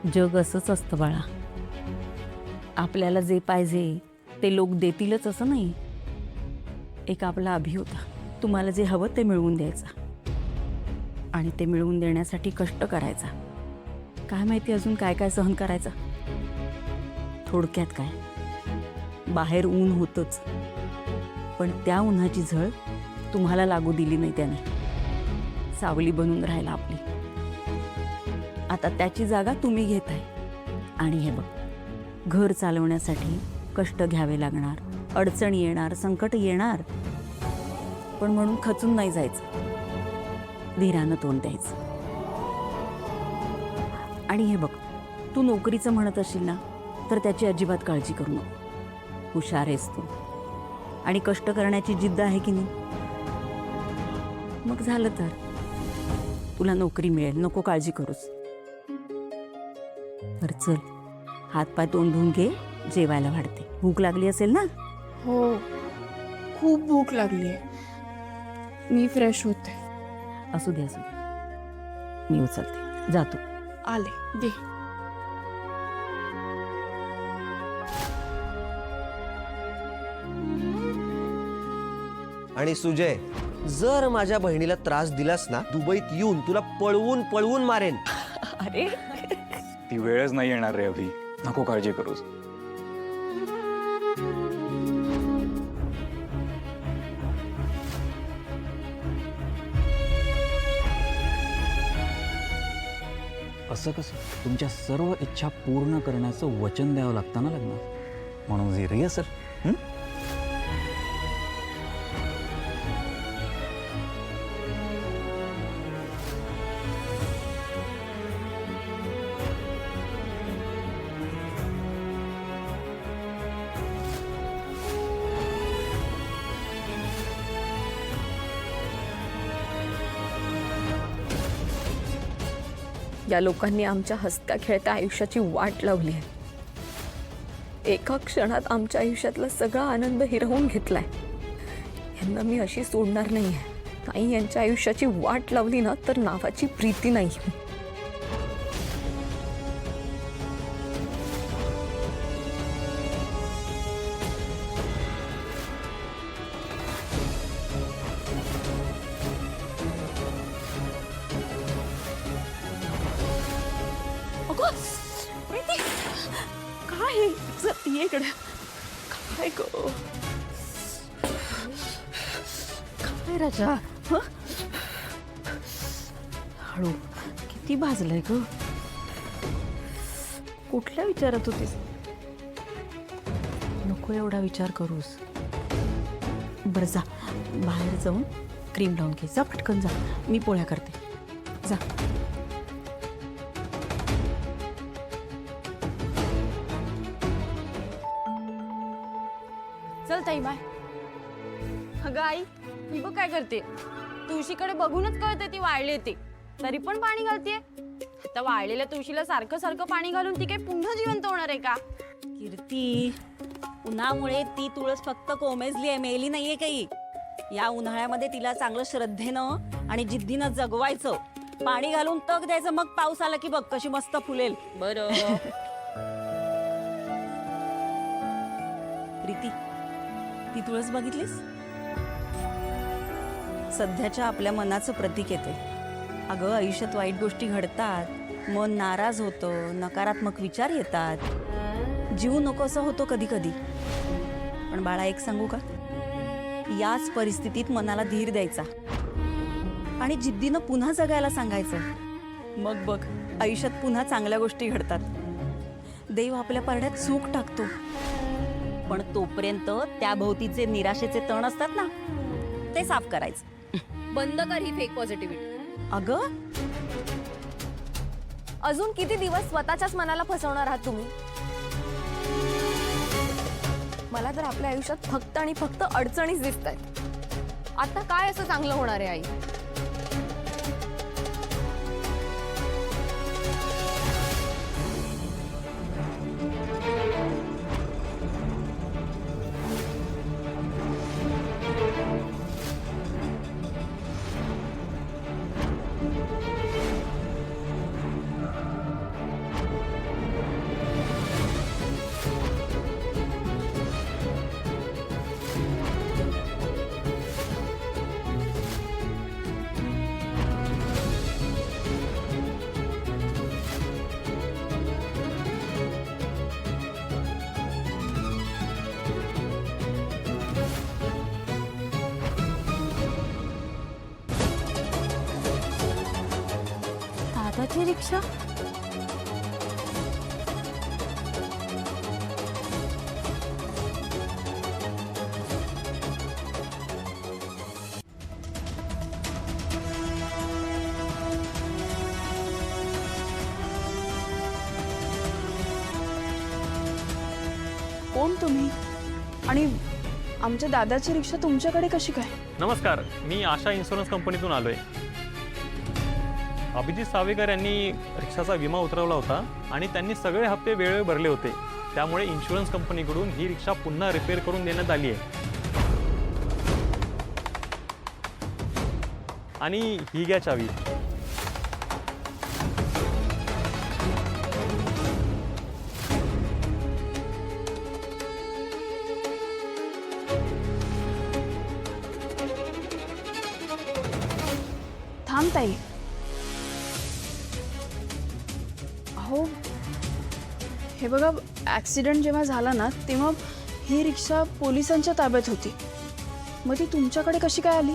जग असंच असतं बाळा. आपल्याला जे पाहिजे ते लोक देतीलच असं नाही. एक आपला अभि होता, तुम्हाला जे हवं ते मिळवून द्यायचा आणि ते मिळवून देण्यासाठी कष्ट करायचा. काय माहिती अजून काय काय सहन करायचं. थोडक्यात काय, बाहेर ऊन होतंच, पण त्या उन्हाची झळ तुम्हाला लागू दिली नाही त्याने. सावली बनून राहिला आपली. आता त्याची जागा तुम्ही घेताय. आणि हे बघ, घर चालवण्यासाठी कष्ट घ्यावे लागणार, अडचणी येणार, संकट येणार, पण म्हणून खचून नाही जायचं. धीरानं तोंड द्यायचं. आणि हे बघ, तू नोकरीचं म्हणत असशील ना, तर त्याची अजिबात काळजी करू नको. हुशार आहेस तू आणि कष्ट करण्याची जिद्द आहे की नाही. मग झालं तर तुला नोकरी मिळेल, नको काळजी करूस. तर चल, हातपाय तोंड धुवून घे, जेवायला वाढते. भूक लागली असेल ना. हो, खूप भूक लागली आहे. मी फ्रेश होते. असू दे असू दे, मी उचलते, जातो. आले दे. आणि सुजय, जर माझ्या बहिणीला त्रास दिलास ना, दुबईत येऊन तुला पळवून पळवून मारेन. अरे ती वेळच नाही येणार रे अभि, नको काळजी करूस. असं कसं? तुमच्या सर्व इच्छा पूर्ण करण्याचं वचन द्यावं लागतं ना लग्नात, म्हणून जी रिहर्सल. या लोकांनी आमच्या हसत्या खेळत्या आयुष्याची वाट लावली आहे. एका क्षणात आमच्या आयुष्यातला सगळा आनंद हिरावून घेतलाय. यांना मी अशी सोडणार नाहीये. नाही, यांच्या आयुष्याची वाट लावली ना तर नावाची प्रीती नाही. प्रीती, काय ये इकडे. काय गो, काय राजा, हळू. किती भाजलंय ग. कुठल्या विचारात होतीस. नको एवढा विचार करूस. बरं जा, बाहेर जाऊन क्रीम लावून घे. जा पटकन जा, मी पोळ्या करते. जा. चल ताई, बाय. अगं आई, ही बघ काय करते. तुळशीकडे बघूनच कळते ती वाळली ती, तरी पण पाणी घालते. आता वाळलेल्या तुळशीला सारखं सारखं पाणी घालून ती काही पुन्हा जिवंत होणार आहे का? कीर्ती, उन्हामुळे ती तुळस फक्त कोमेजली आहे, मेली नाहीये काही. या उन्हाळ्यामध्ये तिला चांगलं श्रद्धेनं आणि जिद्दीनं जगवायचं. पाणी घालून तग द्यायचं, मग पाऊस आला की बघ कशी मस्त फुलेल. बरं. प्रीती, ती तुळस बघितलीस? सध्याच्या आपल्या मनाचं प्रतीक येते. अगं, आयुष्यात वाईट गोष्टी घडतात, मन नाराज होतं, नकारात्मक विचार येतात, जीव नकोसं होतो कधी कधी. पण बाळा, एक सांगू का, याच परिस्थितीत मनाला धीर द्यायचा आणि जिद्दीनं पुन्हा जगायला सांगायचं. मग बघ, आयुष्यात पुन्हा चांगल्या गोष्टी घडतात. देव आपल्या पारड्यात सुख टाकतो. पण तोपर्यंत त्या भोवतीचे निराशेचे तण असतात ना, ते साफ करायचं. बंद कर ही फेक पॉझिटिव्हिटी. अगं, अजून किती दिवस स्वतःच्याच मनाला फसवणार आहात तुम्ही? मला तर आपल्या आयुष्यात फक्त आणि फक्त अडचणीच दिसत आहेत. आता काय असं चांगलं होणार आहे आई? दादाची रिक्षा? कोण तुम्ही आणि आमच्या दादाची रिक्षा तुमच्याकडे कशी काय? नमस्कार, मी आशा इन्शुरन्स कंपनीतून आलोय. अभिजित सावेकर यांनी रिक्षाचा विमा उतरवला होता आणि त्यांनी सगळे हप्ते वेळेवर भरले होते. त्यामुळे इन्शुरन्स कंपनीकडून ही रिक्षा पुन्हा रिपेअर करून देण्यात आली आहे. आणि ही घ्या चावी. थांब ताई. हो, हे बघा, ॲक्सिडेंट जेव्हा झाला ना तेव्हा ही रिक्षा पोलिसांच्या ताब्यात होती. मग ती तुमच्याकडे कशी काय आली?